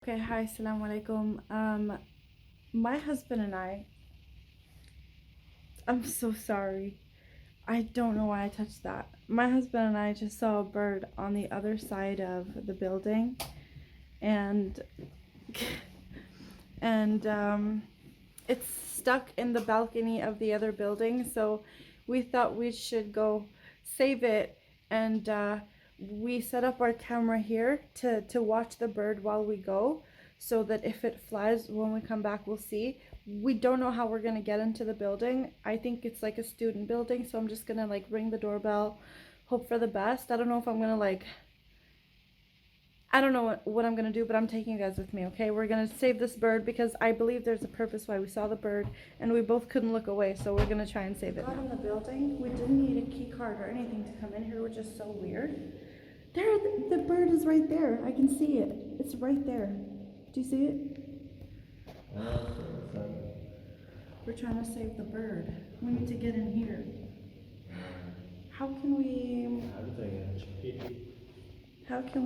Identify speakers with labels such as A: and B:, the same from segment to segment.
A: Okay, hi, Salam alaikum. My husband and I'm so sorry. I don't know why I touched that. My husband and I just saw a bird on the other side of the building, and it's stuck in the balcony of the other building. So we thought we should go save it, and we set up our camera here to watch the bird while we go, so that if it flies when we come back, we'll see. We don't know how we're gonna get into the building. I think it's like a student building, so I'm just gonna like ring the doorbell, hope for the best. I don't know if I'm gonna I don't know what I'm gonna do, but I'm taking you guys with me, okay? We're gonna save this bird because I believe there's a purpose why we saw the bird, and we both couldn't look away, so we're gonna try and save it. Not in the building. We didn't need a key card or anything to come in here, which is so weird. There, the bird is right there. I can see it. It's right there. Do you see it? We're trying to save the bird. We need to get in here. How can we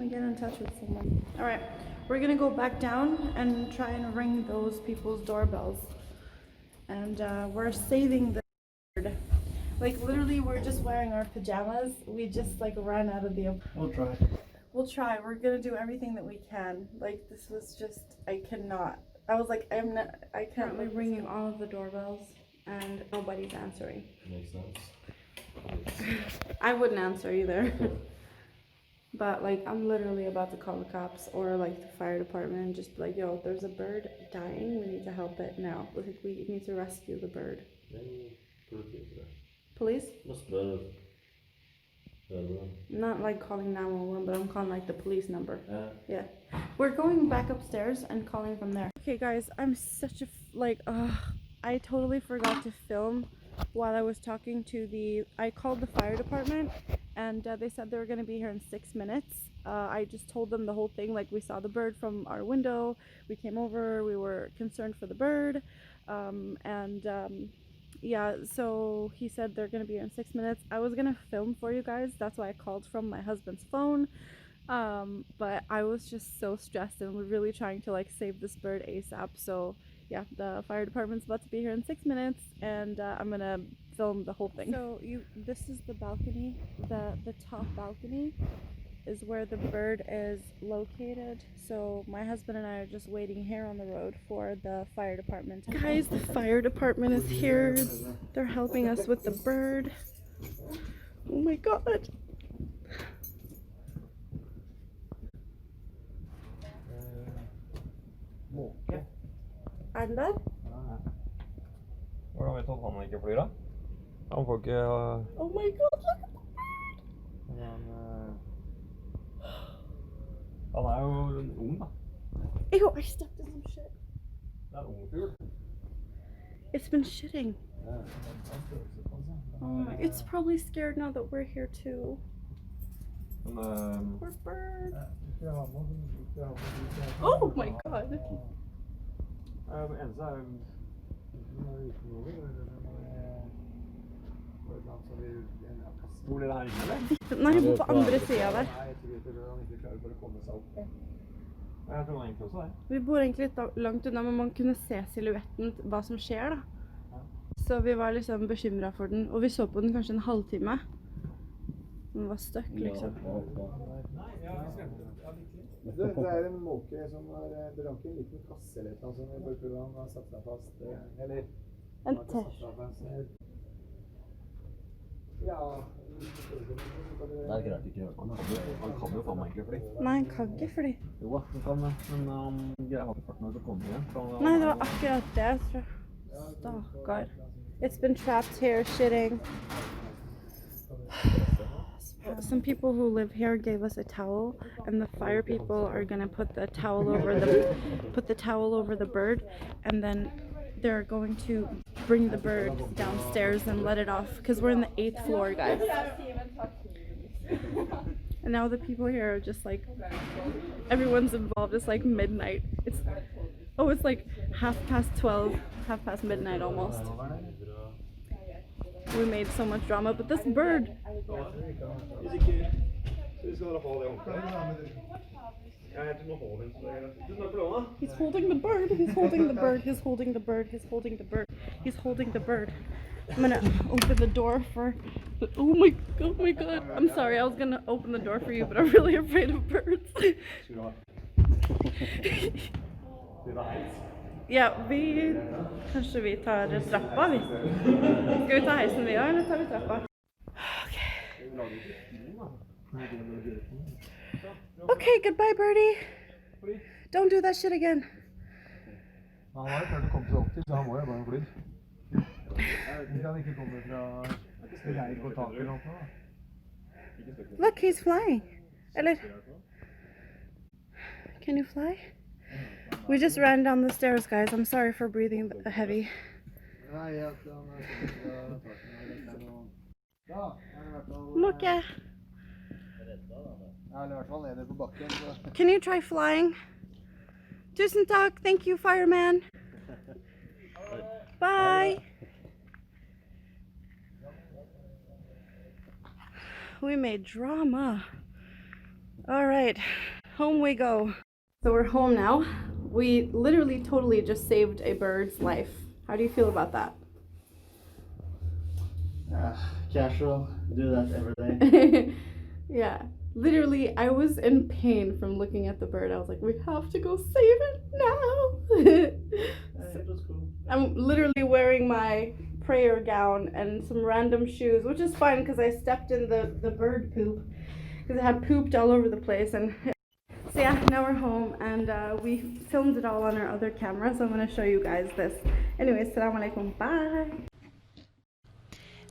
A: get in touch with someone? All right, we're gonna go back down and try and ring those people's doorbells. And we're saving the bird. Like literally, we're just wearing our pajamas. We just like ran out of the.
B: We'll try.
A: We'll try. We're gonna do everything that we can. Like this was just, I cannot. I was like, I can't. We're ringing all of the doorbells and nobody's answering.
B: Makes sense.
A: I wouldn't answer either. But like, I'm literally about to call the cops or like the fire department and just be like, yo, there's a bird dying. We need to help it now. Like, we need to rescue the bird. Police? Not like calling 911, but I'm calling like the police number. Yeah. We're going back upstairs and calling from there. Okay guys, I'm such a I totally forgot to film while I was talking to I called the fire department, and they said they were going to be here in 6 minutes. I just told them the whole thing, like we saw the bird from our window, we came over, we were concerned for the bird, yeah, so he said they're gonna be here in 6 minutes. I was gonna film for you guys, that's why I called from my husband's phone, but I was just so stressed and we're really trying to like save this bird ASAP. So yeah, the fire department's about to be here in 6 minutes, and I'm gonna film the whole thing. So this is the balcony, the top balcony is where the bird is located. So my husband and I are just waiting here on the road for the fire department. Guys, the fire department is here. They're helping us with the bird. Oh my god. Er den der?
C: Hvordan vet du at han ikke flyr da? Han får ikke...
A: Oh my god, look at the bird!
C: Han jo ung da.
A: Ew, I stepped in some shit.
C: Det ung fugl.
A: It's been shitting. Oh my, it's probably scared now that we're here too. Poor bird. Oh my god. Nei, jeg bor på andre siden der. Vi bor egentlig litt langt unna, men man kunne se silhuetten, hva som skjer da. Så vi var liksom bekymret for den, og vi så på den kanskje en halvtime. Den var stuck liksom.
B: Det en måke som det var ikke en liten kasse eller noe som bare prøvde han har satt seg fast, eller
A: en tæsj.
B: Ja.
C: Det ikke rart ikke gjør. Han kan jo faen meg ikke fly.
A: Nei, han kan ikke fly.
C: Jo, han kan det, men han greier halvparten når det kommer igjen.
A: Nei, det var akkurat det, tror jeg. Stakkar. It's been trapped here, shitting. Some people who live here gave us a towel, and the fire people are gonna put the towel over the bird, and then they're going to bring the bird downstairs and let it off, because we're in the 8th floor, guys. And now the people here are just like, everyone's involved. It's like midnight. It's like 12:30, 12:30 midnight almost. We made so much drama, but this bird. He's holding the bird. He's holding the bird. He's holding the bird. He's holding the bird. He's holding the bird. I'm gonna open the door for. Oh my god! I'm sorry. I was gonna open the door for you, but I'm really afraid of birds. Ja, vi kanske vi tar trappa vi. Ska vi ta heisen vi, eller tar vi trappa? Okay, goodbye birdie. Don't do that shit again.
B: Han har jo klart å komme seg opp til, så han må jo bare ha flydd. Hvis han ikke kommer fra reik og tak eller noe da.
A: Look, he's flying. Eller? Can you fly? We just ran down the stairs, guys. I'm sorry for breathing heavy. Look at. Can you try flying? Tusen takk. Thank you, fireman. Bye. We made drama. All right, home we go. So we're home now. We literally totally just saved a bird's life. How do you feel about that?
C: Casual. Do that every day.
A: Yeah. Literally, I was in pain from looking at the bird. I was like, we have to go save it now.
C: It was cool.
A: I'm literally wearing my prayer gown and some random shoes, which is fine because I stepped in the bird poop because it had pooped all over the place. And so yeah, now we're home and we filmed it all on our other camera, so I'm going to show you guys this. Anyways, salam alaikum, bye.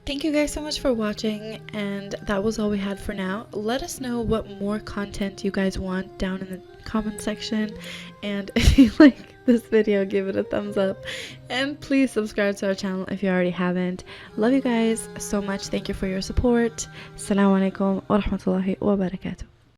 D: Thank you guys so much for watching, and that was all we had for now. Let us know what more content you guys want down in the comment section, and if you like this video, give it a thumbs up, and please subscribe to our channel if you already haven't. Love you guys so much. Thank you for your support. Assalamu alaikum wa rahmatullahi wa barakatuh.